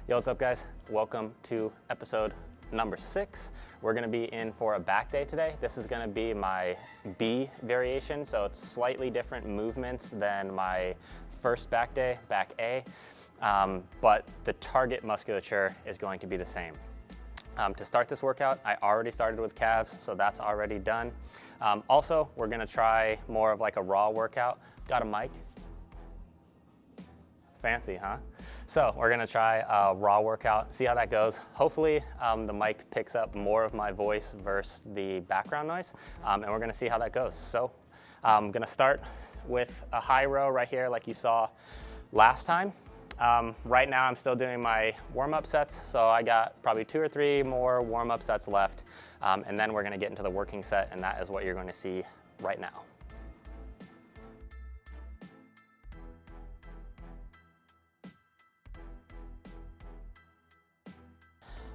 Yo, what's up guys? Welcome to episode number 6. We're gonna be in for a back day today. This is gonna be my B variation, so it's slightly different movements than my first back day, back A, but the target musculature is going to be the same. To start this workout, I already started with calves, so that's already done. Also, we're gonna try more of like a raw workout. Got a mic? Fancy, huh? So we're gonna try a raw workout, see how that goes. Hopefully the mic picks up more of my voice versus the background noise, and we're gonna see how that goes. So I'm gonna start with a high row right here like you saw last time. Right now I'm still doing my warm-up sets, so I got probably 2 or 3 more warm-up sets left, and then we're gonna get into the working set, and that is what you're gonna see right now.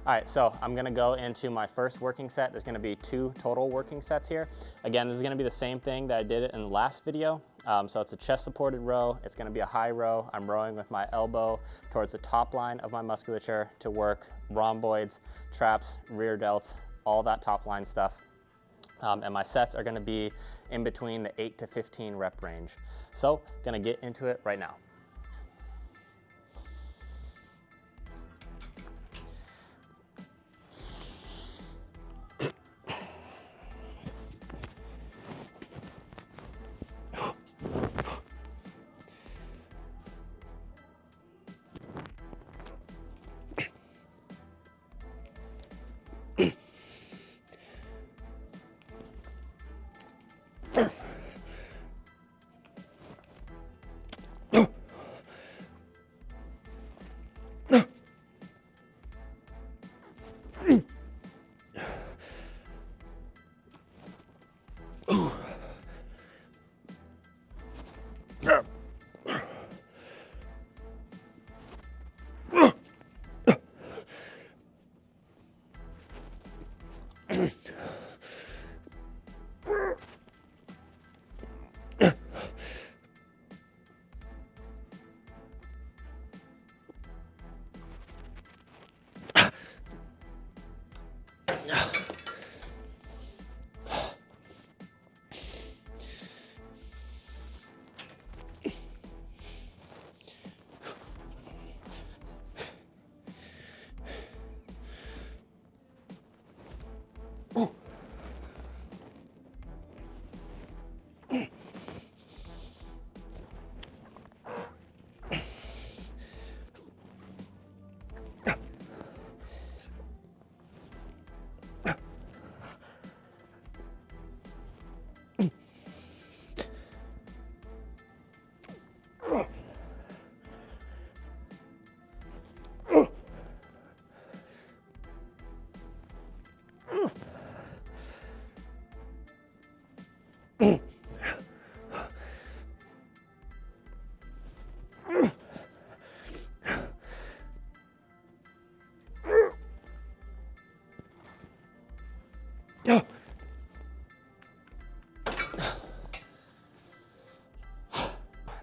All right, so I'm gonna go into my first working set. There's gonna be 2 total working sets here. Again, this is gonna be the same thing that I did in the last video. So it's a chest supported row. It's gonna be a high row. I'm rowing with my elbow towards the top line of my musculature to work rhomboids, traps, rear delts, all that top line stuff. And my sets are gonna be in between the 8 to 15 rep range. So gonna get into it right now.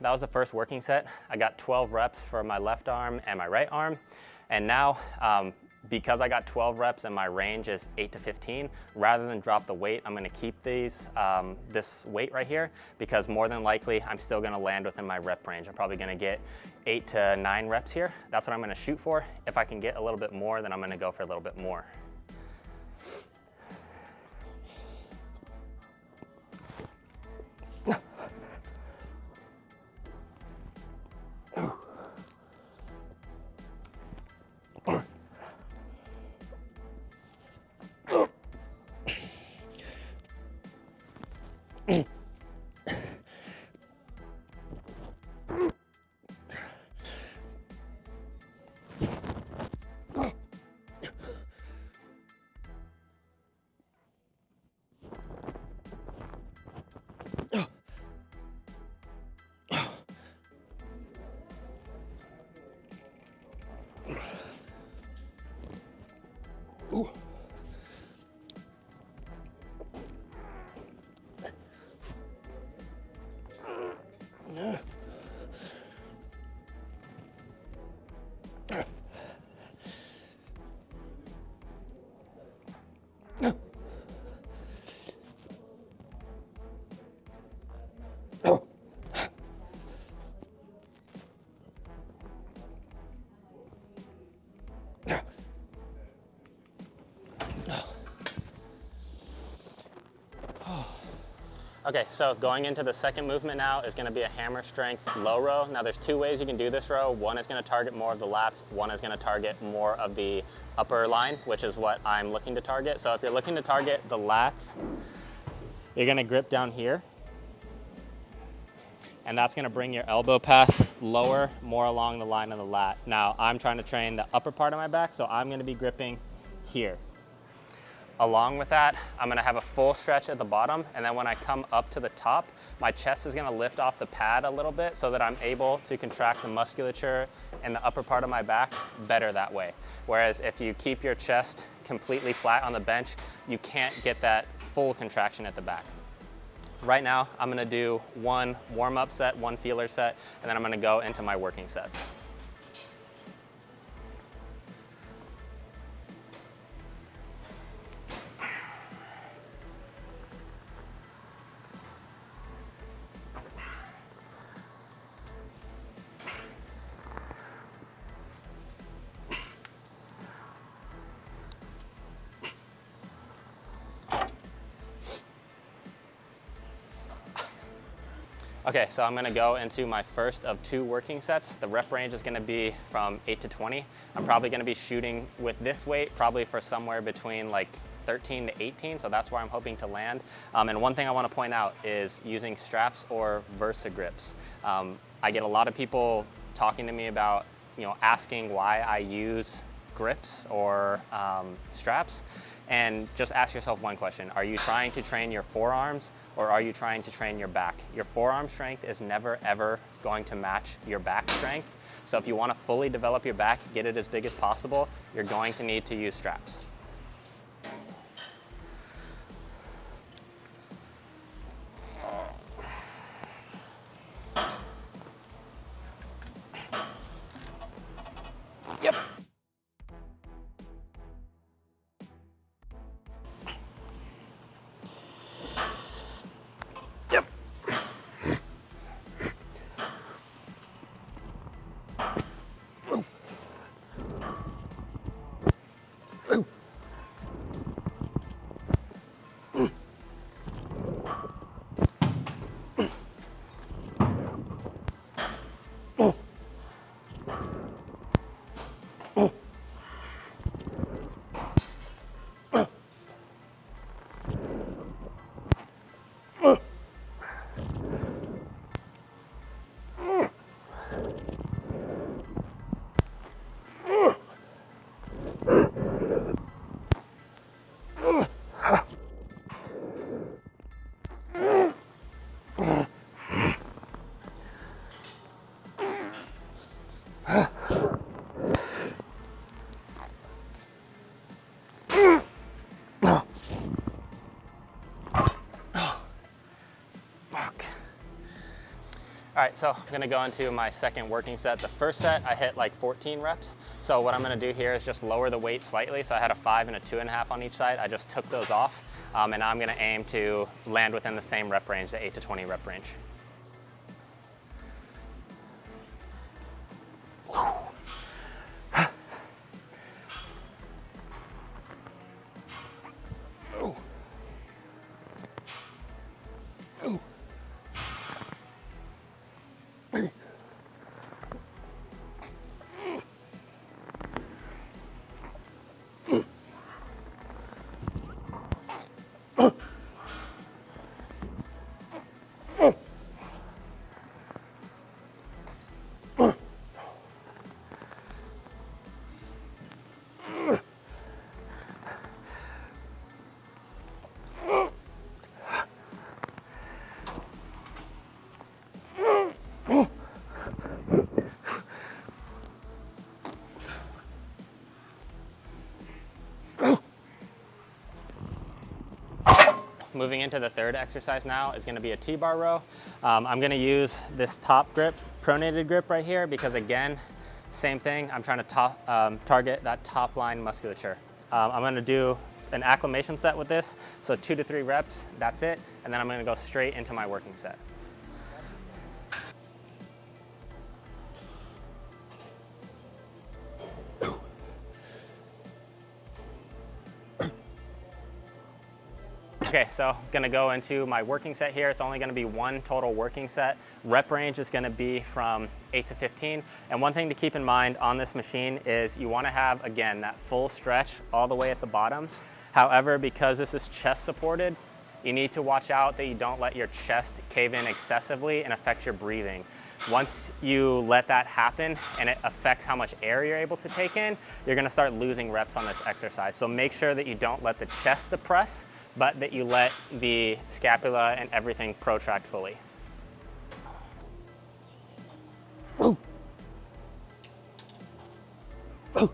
That was the first working set. I got 12 reps for my left arm and my right arm. And now, because I got 12 reps and my range is 8 to 15, rather than drop the weight, I'm gonna keep this weight right here, because more than likely, I'm still gonna land within my rep range. I'm probably gonna get 8 to 9 reps here. That's what I'm gonna shoot for. If I can get a little bit more, then I'm gonna go for a little bit more. Okay, so going into the second movement now is gonna be a hammer strength low row. Now there's two ways you can do this row. One is gonna target more of the lats, one is gonna target more of the upper line, which is what I'm looking to target. So if you're looking to target the lats, you're gonna grip down here, and that's gonna bring your elbow path lower, more along the line of the lat. Now I'm trying to train the upper part of my back, so I'm gonna be gripping here. Along with that, I'm gonna have a full stretch at the bottom, and then when I come up to the top, my chest is gonna lift off the pad a little bit so that I'm able to contract the musculature in the upper part of my back better that way. Whereas if you keep your chest completely flat on the bench, you can't get that full contraction at the back. Right now, I'm gonna do one warm-up set, one feeler set, and then I'm gonna go into my working sets. Okay, so I'm gonna go into my first of two working sets. The rep range is gonna be from 8 to 20. I'm probably gonna be shooting with this weight, probably for somewhere between like 13 to 18, so that's where I'm hoping to land. And one thing I wanna point out is using straps or Versa grips. I get a lot of people talking to me about, asking why I use grips or straps. And just ask yourself one question. Are you trying to train your forearms or are you trying to train your back? Your forearm strength is never ever going to match your back strength. So if you want to fully develop your back, get it as big as possible, you're going to need to use straps. Yep. All right, so I'm gonna go into my second working set. The first set, I hit like 14 reps. So what I'm gonna do here is just lower the weight slightly. So I had a 5 and a 2.5 on each side. I just took those off. And now I'm gonna aim to land within the same rep range, the 8 to 20 rep range. Moving into the third exercise now is gonna be a T-bar row. I'm gonna use this top grip, pronated grip right here, because again, same thing, I'm trying to target that top line musculature. I'm gonna do an acclimation set with this, so 2 to 3 reps, that's it, and then I'm gonna go straight into my working set. Okay, so gonna go into my working set here. It's only gonna be one total working set. Rep range is gonna be from 8 to 15. And one thing to keep in mind on this machine is you wanna have, again, that full stretch all the way at the bottom. However, because this is chest supported, you need to watch out that you don't let your chest cave in excessively and affect your breathing. Once you let that happen and it affects how much air you're able to take in, you're gonna start losing reps on this exercise. So make sure that you don't let the chest depress, but that you let the scapula and everything protract fully. Ooh. Ooh.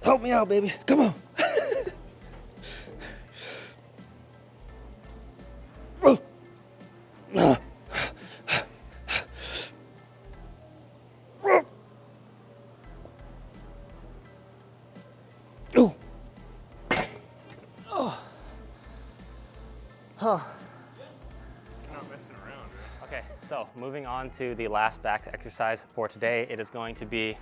Help me out, baby. Come on. Okay, so moving on to the last back exercise for today, it is going to be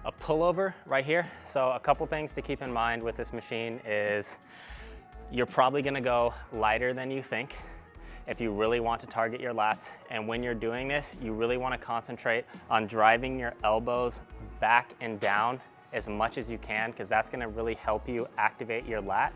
a pullover right here. So a couple things to keep in mind with this machine is you're probably gonna go lighter than you think if you really want to target your lats. And when you're doing this, you really wanna concentrate on driving your elbows back and down as much as you can, because that's gonna really help you activate your lat.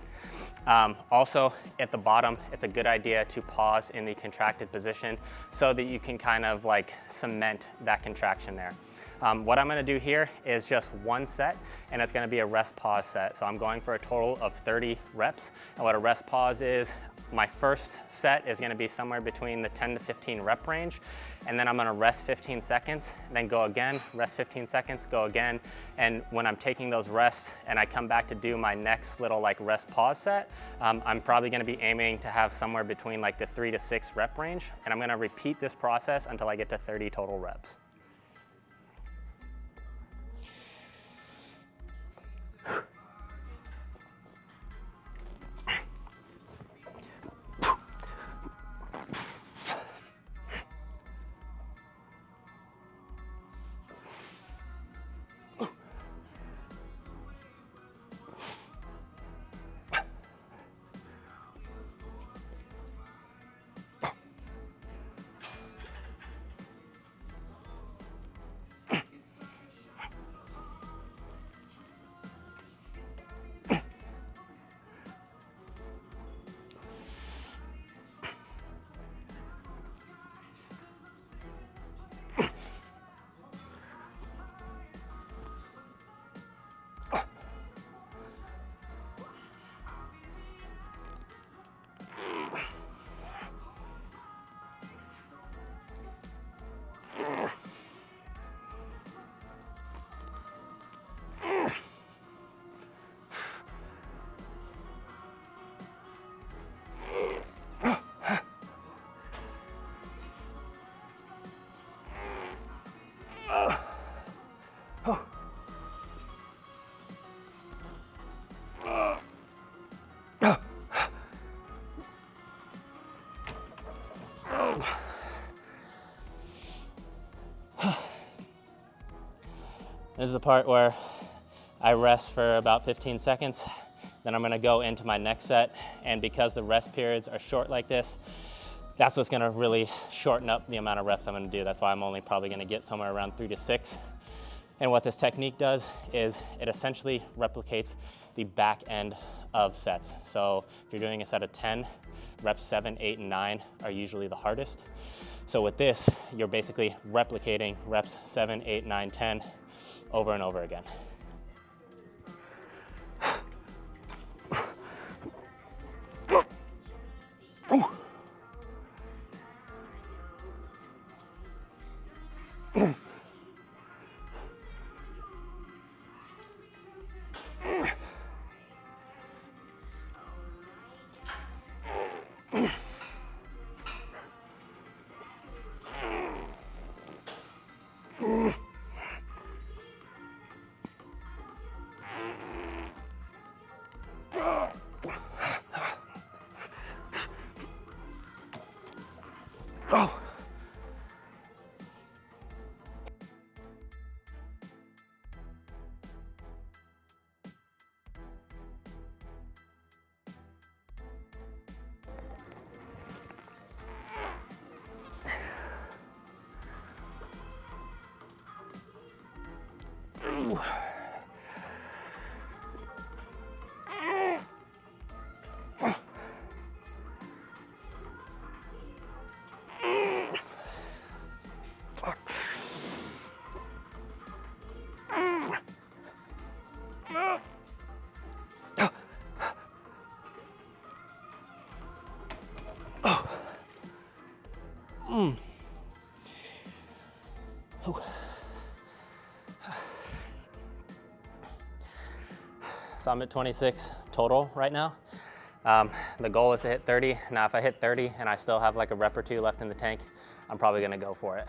Also, at the bottom, it's a good idea to pause in the contracted position so that you can kind of like cement that contraction there. What I'm gonna do here is just one set, and it's gonna be a rest pause set. So I'm going for a total of 30 reps. And what a rest pause is, my first set is gonna be somewhere between the 10 to 15 rep range. And then I'm gonna rest 15 seconds, then go again, rest 15 seconds, go again. And when I'm taking those rests and I come back to do my next little like rest pause set, I'm probably gonna be aiming to have somewhere between like the 3 to 6 rep range. And I'm gonna repeat this process until I get to 30 total reps. This is the part where I rest for about 15 seconds. Then I'm gonna go into my next set. And because the rest periods are short like this, that's what's gonna really shorten up the amount of reps I'm gonna do. That's why I'm only probably gonna get somewhere around 3 to 6. And what this technique does is it essentially replicates the back end of sets. So if you're doing a set of 10, reps 7, 8, and 9 are usually the hardest. So with this, you're basically replicating reps 7, 8, 9, 10 over and over again. So I'm at 26 total right now. The goal is to hit 30. Now if I hit 30 and I still have like a rep or two left in the tank, I'm probably gonna go for it.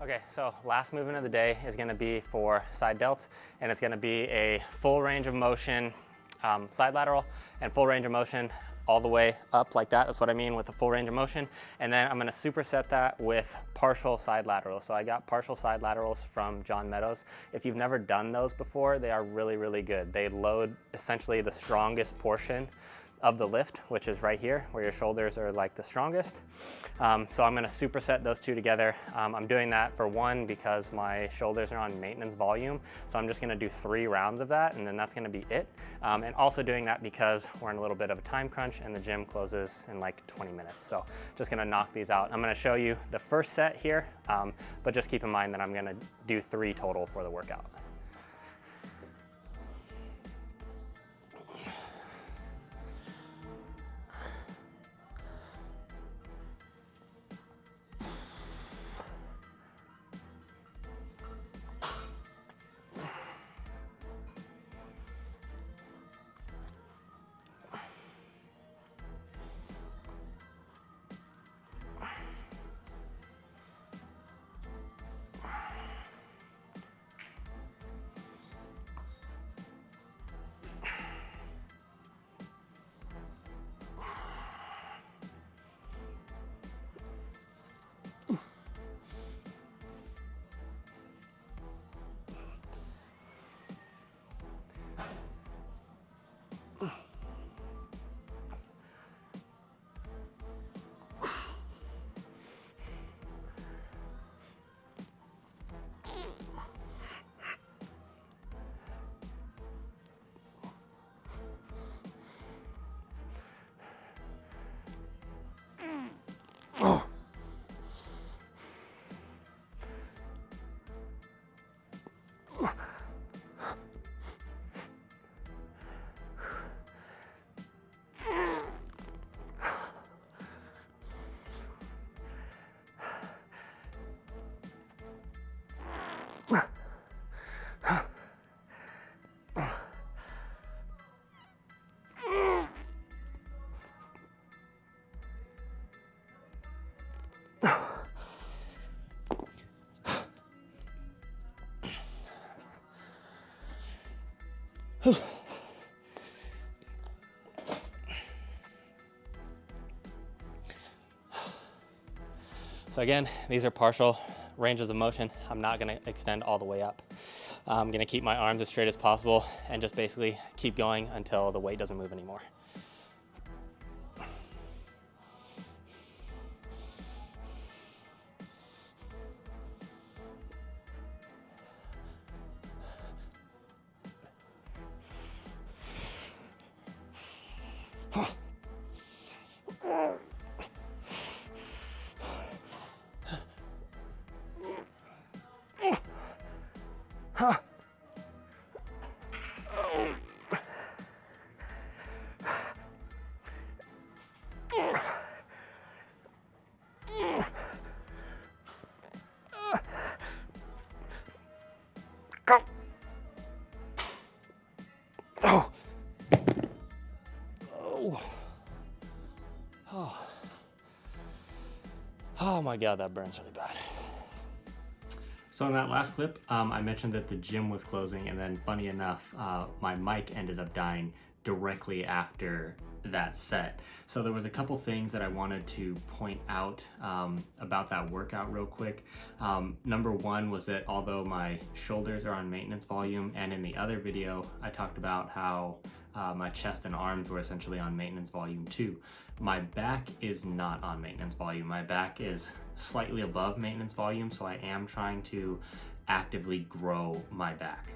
Okay, so last movement of the day is gonna be for side delts, and it's gonna be a full range of motion side lateral and full range of motion all the way up like that. That's what I mean with the full range of motion. And then I'm gonna superset that with partial side laterals. So I got partial side laterals from John Meadows. If you've never done those before, they are really, really good. They load essentially the strongest portion of the lift, which is right here where your shoulders are like the strongest. So I'm gonna superset those two together. I'm doing that for one because my shoulders are on maintenance volume. So I'm just gonna do 3 rounds of that, and then that's gonna be it. And also doing that because we're in a little bit of a time crunch and the gym closes in like 20 minutes. So just gonna knock these out. I'm gonna show you the first set here, but just keep in mind that I'm gonna do 3 total for the workout. So again, these are partial ranges of motion. I'm not gonna extend all the way up. I'm gonna keep my arms as straight as possible and just basically keep going until the weight doesn't move anymore. my God, that burns really bad. So in that last clip, I mentioned that the gym was closing, and then funny enough, my mic ended up dying directly after that set. So there was a couple things that I wanted to point out about that workout real quick. Number one was that although my shoulders are on maintenance volume, and in the other video I talked about how my chest and arms were essentially on maintenance volume too, my back is not on maintenance volume. My back is slightly above maintenance volume, so I am trying to actively grow my back.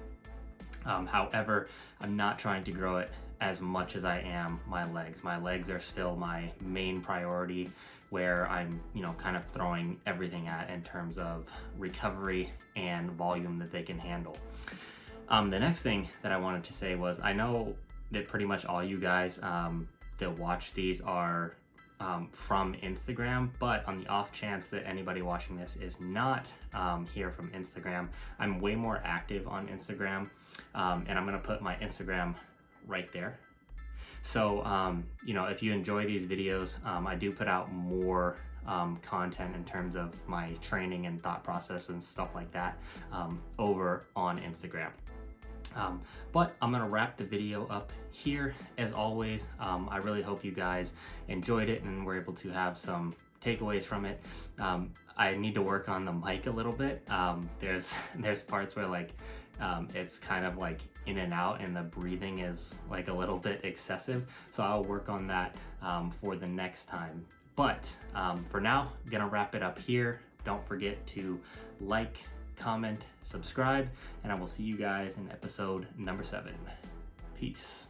However, I'm not trying to grow it as much as I am my legs. My legs are still my main priority, where I'm, kind of throwing everything at in terms of recovery and volume that they can handle. The next thing that I wanted to say was, I know that pretty much all you guys that watch these are from Instagram, but on the off chance that anybody watching this is not here from Instagram, I'm way more active on Instagram, and I'm gonna put my Instagram right there. So if you enjoy these videos, I do put out more content in terms of my training and thought process and stuff like that over on Instagram. But I'm gonna wrap the video up here. As always, I really hope you guys enjoyed it and were able to have some takeaways from it. I need to work on the mic a little bit. There's parts where it's kind of like in and out, and the breathing is like a little bit excessive. So I'll work on that for the next time. But for now, I'm gonna wrap it up here. Don't forget to like, comment, subscribe, and I will see you guys in episode number 7. Peace.